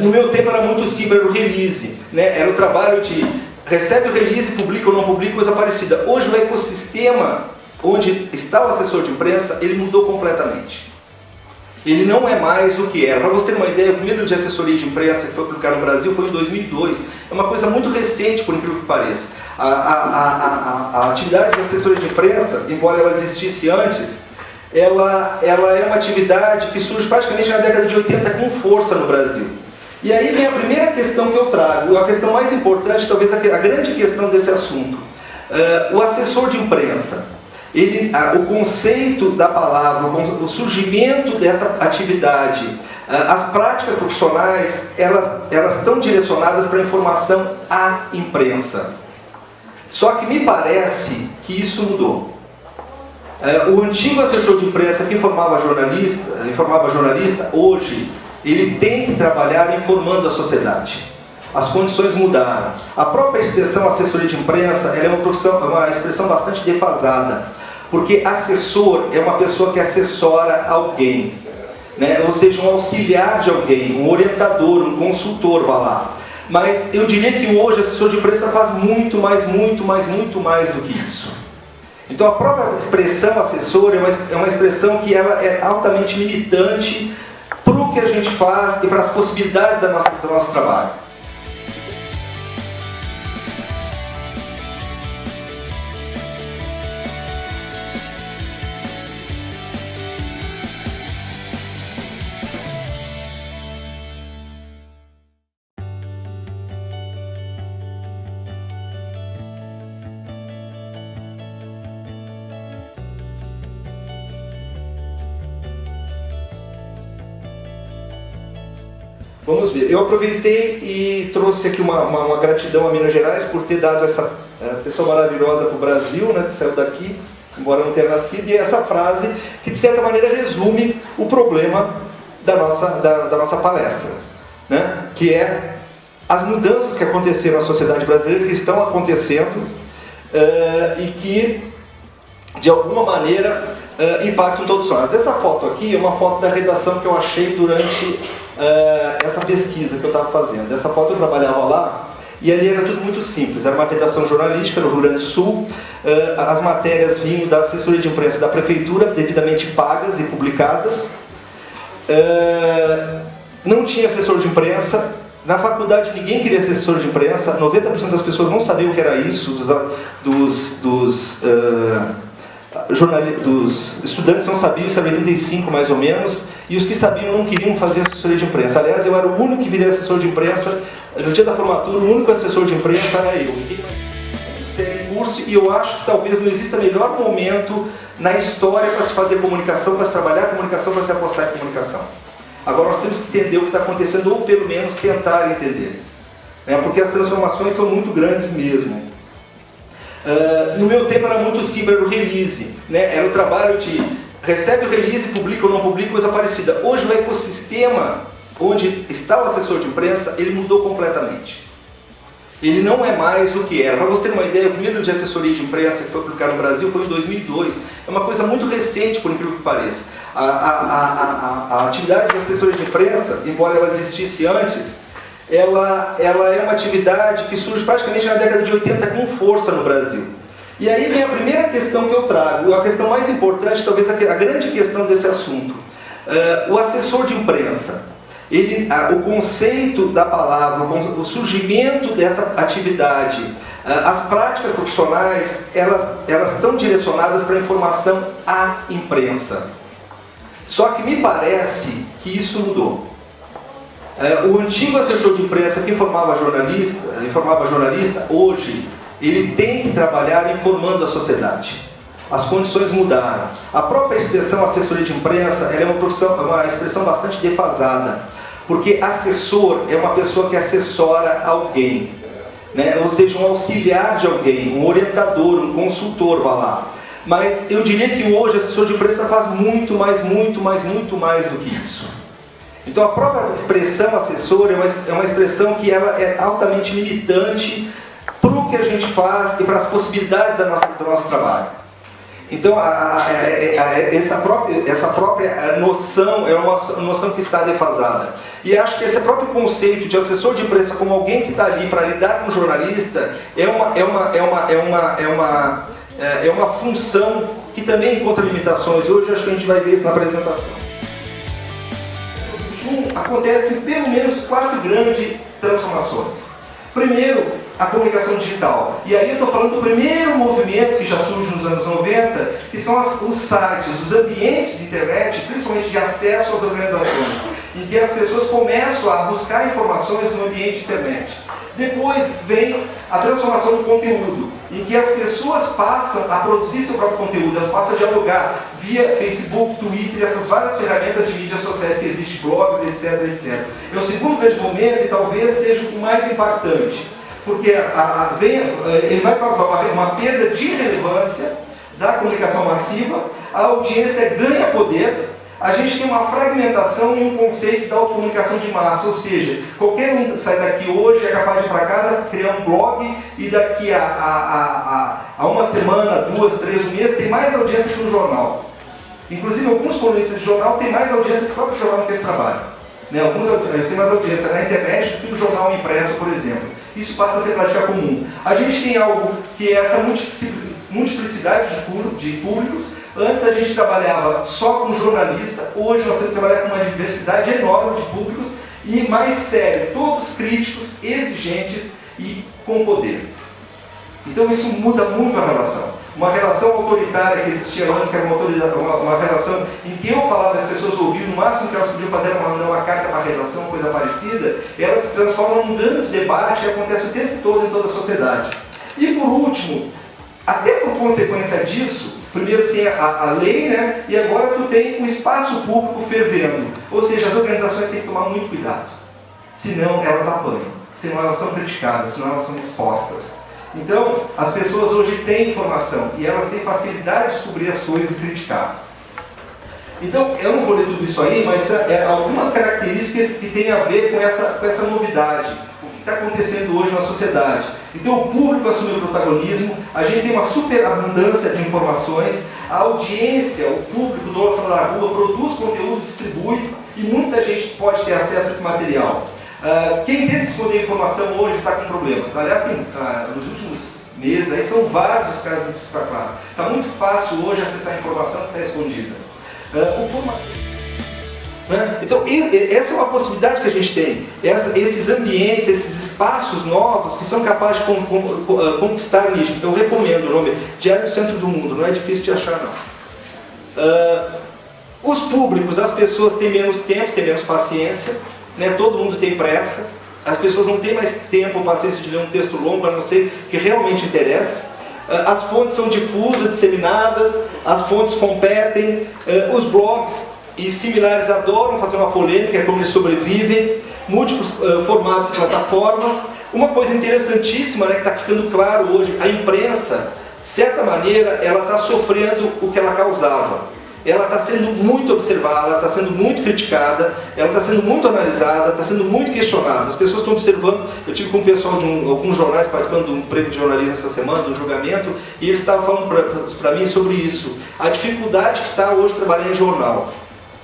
No meu tempo era muito simples, era o release, né? Era o trabalho de recebe o release, publica ou não publica, coisa parecida. Hoje o ecossistema onde está o assessor de imprensa, ele mudou completamente. Ele não é mais o que era. Para você ter uma ideia, o primeiro de assessoria de imprensa que foi publicado no Brasil foi em 2002. É uma coisa muito recente, por incrível que pareça. A atividade de assessoria de imprensa, embora ela existisse antes, ela é uma atividade que surge praticamente na década de 80 com força no Brasil. E aí vem a primeira questão que eu trago, a questão mais importante, talvez a grande questão desse assunto. O assessor de imprensa. O conceito da palavra, o surgimento dessa atividade, as práticas profissionais, elas estão direcionadas para a informação à imprensa. Só que me parece que isso mudou. O antigo assessor de imprensa que informava jornalista, hoje, ele tem que trabalhar informando a sociedade. As condições mudaram. A própria expressão assessoria de imprensa, ela é uma expressão bastante defasada. Porque assessor é uma pessoa que assessora alguém, né? Ou seja, um auxiliar de alguém, um orientador, um consultor, vá lá. Mas eu diria que hoje o assessor de imprensa faz muito mais do que isso. Então a própria expressão assessor é uma expressão que ela é altamente militante para o que a gente faz e para as possibilidades do nosso trabalho. Vamos ver, eu aproveitei e trouxe aqui uma gratidão a Minas Gerais por ter dado essa pessoa maravilhosa para o Brasil, né, que saiu daqui, embora não tenha nascido, e essa frase que de certa maneira resume o problema da nossa palestra, né, que é as mudanças que aconteceram na sociedade brasileira, que estão acontecendo e que de alguma maneira impactam todos nós. Essa foto aqui é uma foto da redação que eu achei durante essa pesquisa que eu estava fazendo. Essa foto eu trabalhava lá e ali era tudo muito simples. Era uma redação jornalística no Rio Grande do Sul. As matérias vinham da assessoria de imprensa da prefeitura, devidamente pagas e publicadas. Não tinha assessor de imprensa. Na faculdade ninguém queria ser assessor de imprensa. 90% das pessoas não sabiam o que era isso. Dos estudantes não sabiam, isso era 85 mais ou menos, e os que sabiam não queriam fazer assessoria de imprensa. Aliás, eu era o único que virei assessor de imprensa. No dia da formatura, o único assessor de imprensa era eu. Ninguém mais seria em curso, e eu acho que talvez não exista melhor momento na história para se fazer comunicação, para se trabalhar comunicação, para se apostar em comunicação. Agora nós temos que entender o que está acontecendo, ou pelo menos tentar entender, né? Porque as transformações são muito grandes mesmo. No meu tempo era muito simples, era o release, né? Era o trabalho de recebe o release, publica ou não publica, coisa parecida. Hoje o ecossistema onde está o assessor de imprensa, ele mudou completamente. Ele não é mais o que era. Para você ter uma ideia, o primeiro de assessoria de imprensa que foi publicado no Brasil foi em 2002. É uma coisa muito recente, por incrível que pareça. A atividade de assessoria de imprensa, embora ela existisse antes, ela é uma atividade que surge praticamente na década de 80 com força no Brasil. E aí vem a primeira questão que eu trago, a questão mais importante, talvez a grande questão desse assunto. O assessor de imprensa, o conceito da palavra, o surgimento dessa atividade, as práticas profissionais, elas estão direcionadas para a informação à imprensa. Só que me parece que isso mudou. O antigo assessor de imprensa que informava jornalista, hoje, ele tem que trabalhar informando a sociedade. As condições mudaram. A própria expressão assessoria de imprensa, ela é uma expressão bastante defasada. Porque assessor é uma pessoa que assessora alguém, né? Ou seja, um auxiliar de alguém, um orientador, um consultor, vá lá. Mas eu diria que hoje o assessor de imprensa faz muito mais do que isso. Então a própria expressão assessor é uma expressão que ela é altamente militante para o que a gente faz e para as possibilidades do nosso trabalho. Então, essa própria noção é uma noção que está defasada. E acho que esse próprio conceito de assessor de imprensa como alguém que está ali para lidar com o jornalista é uma função que também encontra limitações. Hoje acho que a gente vai ver isso na apresentação. Acontecem pelo menos 4 grandes transformações. Primeiro, a comunicação digital. E aí eu estou falando do primeiro movimento que já surge nos anos 90, que são os sites, os ambientes de internet, principalmente de acesso às organizações, em que as pessoas começam a buscar informações no ambiente de internet. Depois vem a transformação do conteúdo, em que as pessoas passam a produzir seu próprio conteúdo, elas passam a dialogar via Facebook, Twitter, essas várias ferramentas de mídias sociais que existem, blogs, etc, etc. É o segundo grande momento e talvez seja o mais impactante, porque ele vai causar uma perda de relevância da comunicação massiva, a audiência ganha poder, a gente tem uma fragmentação e um conceito da autocomunicação de massa, ou seja, qualquer um sai daqui hoje é capaz de ir para casa, criar um blog e daqui a uma semana, 2, 3, um mês, tem mais audiência que um jornal. Inclusive, alguns colunistas de jornal têm mais audiência que o próprio jornal que eles trabalham. Né? Alguns têm mais audiência na internet do que no jornal impresso, por exemplo. Isso passa a ser prática comum. A gente tem algo que é essa multiplicidade de públicos. Antes a gente trabalhava só com jornalista, hoje nós temos que trabalhar com uma diversidade enorme de públicos e, mais sério, todos críticos, exigentes e com poder. Então isso muda muito a relação. Uma relação autoritária que existia antes, que era uma relação em que eu falava, as pessoas ouviam, no máximo que elas podiam fazer era mandar uma carta para a redação, coisa parecida, elas se transformam num grande debate que acontece o tempo todo em toda a sociedade. E por último, até por consequência disso, primeiro tem a lei, né? E agora tu tem o espaço público fervendo. Ou seja, as organizações têm que tomar muito cuidado. Senão elas apanham, senão elas são criticadas, senão elas são expostas. Então, as pessoas hoje têm informação e elas têm facilidade de descobrir as coisas e criticar. Então, eu não vou ler tudo isso aí, mas algumas características que têm a ver com essa novidade, o que está acontecendo hoje na sociedade. Então, o público assume o protagonismo, a gente tem uma superabundância de informações, a audiência, o público do outro lado da rua produz conteúdo, distribui, e muita gente pode ter acesso a esse material. Quem tenta esconder informação hoje está com problemas. Aliás, nos últimos meses, aí são vários os casos disso ficar claro. Está muito fácil hoje acessar a informação que está escondida. Então, essa é uma possibilidade que a gente tem. Esses ambientes, esses espaços novos que são capazes de conquistar nicho. Eu recomendo o nome Diário do Centro do Mundo, não é difícil de achar não. Os públicos, as pessoas têm menos tempo, têm menos paciência, né? Todo mundo tem pressa, as pessoas não têm mais tempo ou paciência de ler um texto longo, a não ser que realmente interesse. As fontes são difusas, disseminadas, as fontes competem, os blogs e similares adoram fazer uma polêmica, é como eles sobrevivem, múltiplos formatos e plataformas. Uma coisa interessantíssima, né, que está ficando claro hoje, a imprensa, de certa maneira, ela está sofrendo o que ela causava. Ela está sendo muito observada, ela está sendo muito criticada, ela está sendo muito analisada, está sendo muito questionada. As pessoas estão observando, eu tive com o pessoal de alguns jornais participando de um prêmio de jornalismo essa semana, de um julgamento, e eles estavam falando para mim sobre isso. A dificuldade que está hoje trabalhar em jornal,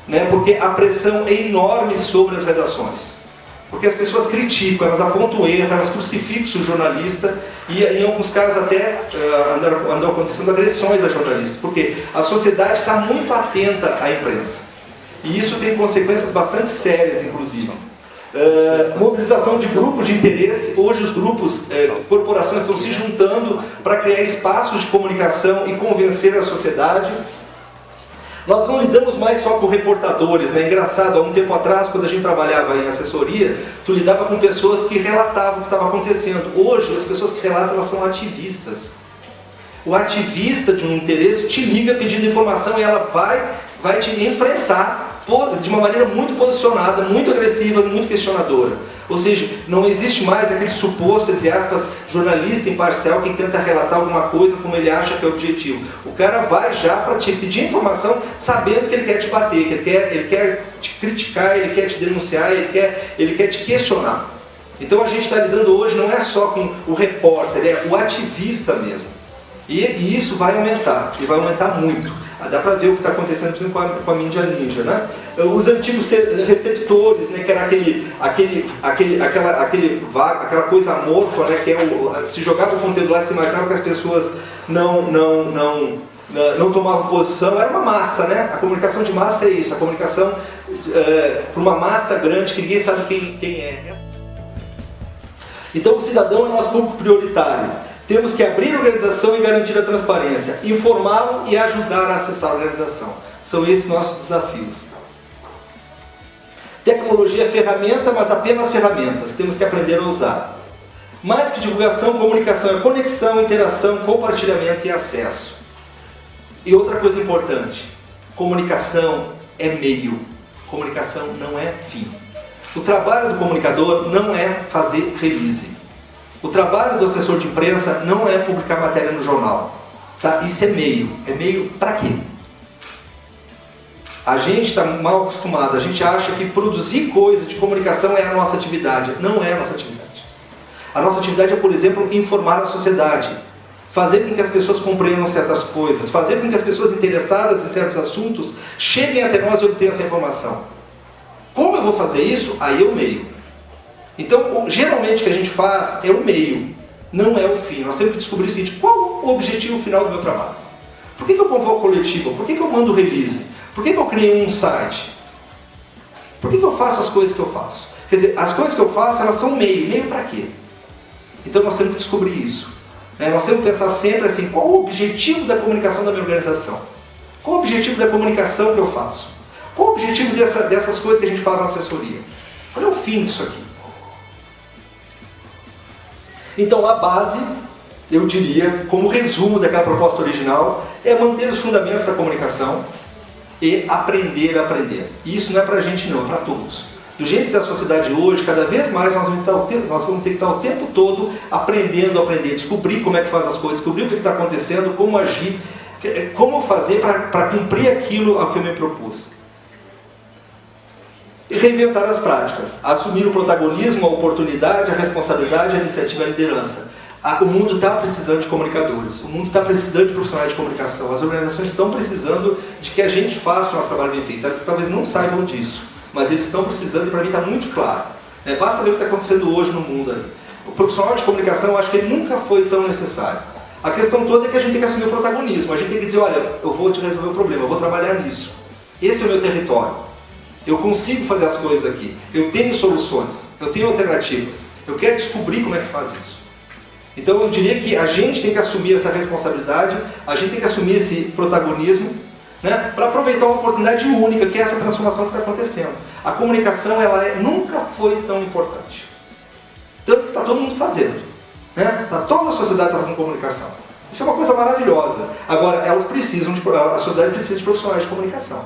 né? Porque a pressão é enorme sobre as redações. Porque as pessoas criticam, elas apontam erro, elas crucificam o jornalista e em alguns casos até andam acontecendo agressões a jornalistas, porque a sociedade está muito atenta à imprensa. E isso tem consequências bastante sérias, inclusive. Mobilização de grupos de interesse. Hoje os grupos, corporações estão se juntando para criar espaços de comunicação e convencer a sociedade. Nós não lidamos mais só com reportadores, né? Engraçado, há um tempo atrás, quando a gente trabalhava em assessoria, tu lidava com pessoas que relatavam o que estava acontecendo. Hoje, as pessoas que relatam, elas são ativistas. O ativista de um interesse te liga pedindo informação e ela vai te enfrentar de uma maneira muito posicionada, muito agressiva, muito questionadora. Ou seja, não existe mais aquele suposto, entre aspas, jornalista imparcial que tenta relatar alguma coisa como ele acha que é o objetivo. O cara vai já para te pedir informação sabendo que ele quer te bater, que ele quer te criticar, ele quer te denunciar, ele quer te questionar. Então a gente está lidando hoje não é só com o repórter, é o ativista mesmo. E isso vai aumentar, e vai aumentar muito. Dá para ver o que está acontecendo, por exemplo, com a mídia ninja, né? Os antigos receptores, né, que era aquela coisa amorfa, né, que se jogava o conteúdo lá, se imaginava que as pessoas não tomavam posição, era uma massa, né? A comunicação de massa é isso, a comunicação para uma massa grande que ninguém sabe quem é. Então o cidadão é nosso público prioritário. Temos que abrir a organização e garantir a transparência, informá-lo e ajudar a acessar a organização. São esses nossos desafios. Tecnologia é ferramenta, mas apenas ferramentas. Temos que aprender a usar. Mais que divulgação, comunicação é conexão, interação, compartilhamento e acesso. E outra coisa importante, comunicação é meio, comunicação não é fim. O trabalho do comunicador não é fazer release. O trabalho do assessor de imprensa não é publicar matéria no jornal. Tá? Isso é meio. É meio para quê? A gente está mal acostumado, a gente acha que produzir coisa de comunicação é a nossa atividade. Não é a nossa atividade. A nossa atividade é, por exemplo, informar a sociedade. Fazer com que as pessoas compreendam certas coisas. Fazer com que as pessoas interessadas em certos assuntos cheguem até nós e obtenham essa informação. Como eu vou fazer isso? Aí é o meio. Então, geralmente o que a gente faz é o meio, não é o fim. Nós temos que descobrir o seguinte: qual o objetivo final do meu trabalho? Por que eu convoco coletiva? Por que eu mando release? Por que eu criei um site? Por que eu faço as coisas que eu faço? Quer dizer, as coisas que eu faço, elas são meio. Meio para quê? Então nós temos que descobrir isso. Nós temos que pensar sempre assim: qual o objetivo da comunicação da minha organização? Qual o objetivo da comunicação que eu faço? Qual o objetivo dessas coisas que a gente faz na assessoria? Qual é o fim disso aqui? Então a base, eu diria, como resumo daquela proposta original, é manter os fundamentos da comunicação e aprender a aprender. E isso não é para a gente não, é para todos. Do jeito da sociedade hoje, cada vez mais nós vamos ter que estar o tempo todo aprendendo a aprender, descobrir como é que faz as coisas, descobrir o que está acontecendo, como agir, como fazer para cumprir aquilo ao que eu me propus. E reinventar as práticas, assumir o protagonismo, a oportunidade, a responsabilidade, a iniciativa e a liderança. O mundo está precisando de comunicadores, o mundo está precisando de profissionais de comunicação, as organizações estão precisando de que a gente faça o nosso trabalho bem feito. Eles talvez não saibam disso, mas eles estão precisando, e para mim está muito claro. Basta ver o que está acontecendo hoje no mundo aí. O profissional de comunicação, eu acho que ele nunca foi tão necessário. A questão toda é que a gente tem que assumir o protagonismo, a gente tem que dizer: olha, eu vou te resolver o problema, eu vou trabalhar nisso. Esse é o meu território. Eu consigo fazer as coisas aqui, eu tenho soluções, eu tenho alternativas, eu quero descobrir como é que faz isso. Então eu diria que a gente tem que assumir essa responsabilidade, a gente tem que assumir esse protagonismo, né, para aproveitar uma oportunidade única, que é essa transformação que está acontecendo. A comunicação nunca foi tão importante. Tanto que está todo mundo fazendo. Né? Toda a sociedade está fazendo comunicação. Isso é uma coisa maravilhosa. Agora, a sociedade precisa de profissionais de comunicação.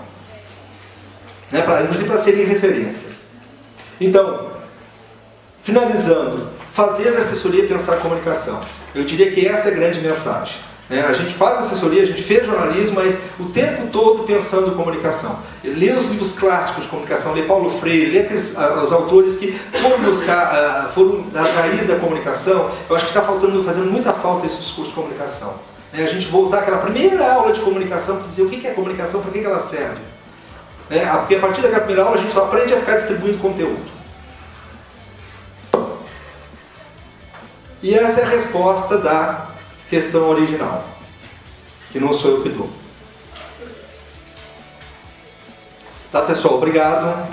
Inclusive para serem referência. Então, finalizando, fazer assessoria e pensar comunicação. Eu diria que essa é a grande mensagem. A gente faz assessoria, a gente fez jornalismo, mas o tempo todo pensando em comunicação. Lê os livros clássicos de comunicação, lê Paulo Freire, lê os autores que foram das raízes da comunicação. Eu acho que está fazendo muita falta esse discurso de comunicação. A gente voltar àquela primeira aula de comunicação, dizer o que é comunicação, para que ela serve. Porque a partir daquela primeira aula a gente só aprende a ficar distribuindo conteúdo. E essa é a resposta da questão original, que não sou eu que dou. Tá, pessoal? Obrigado.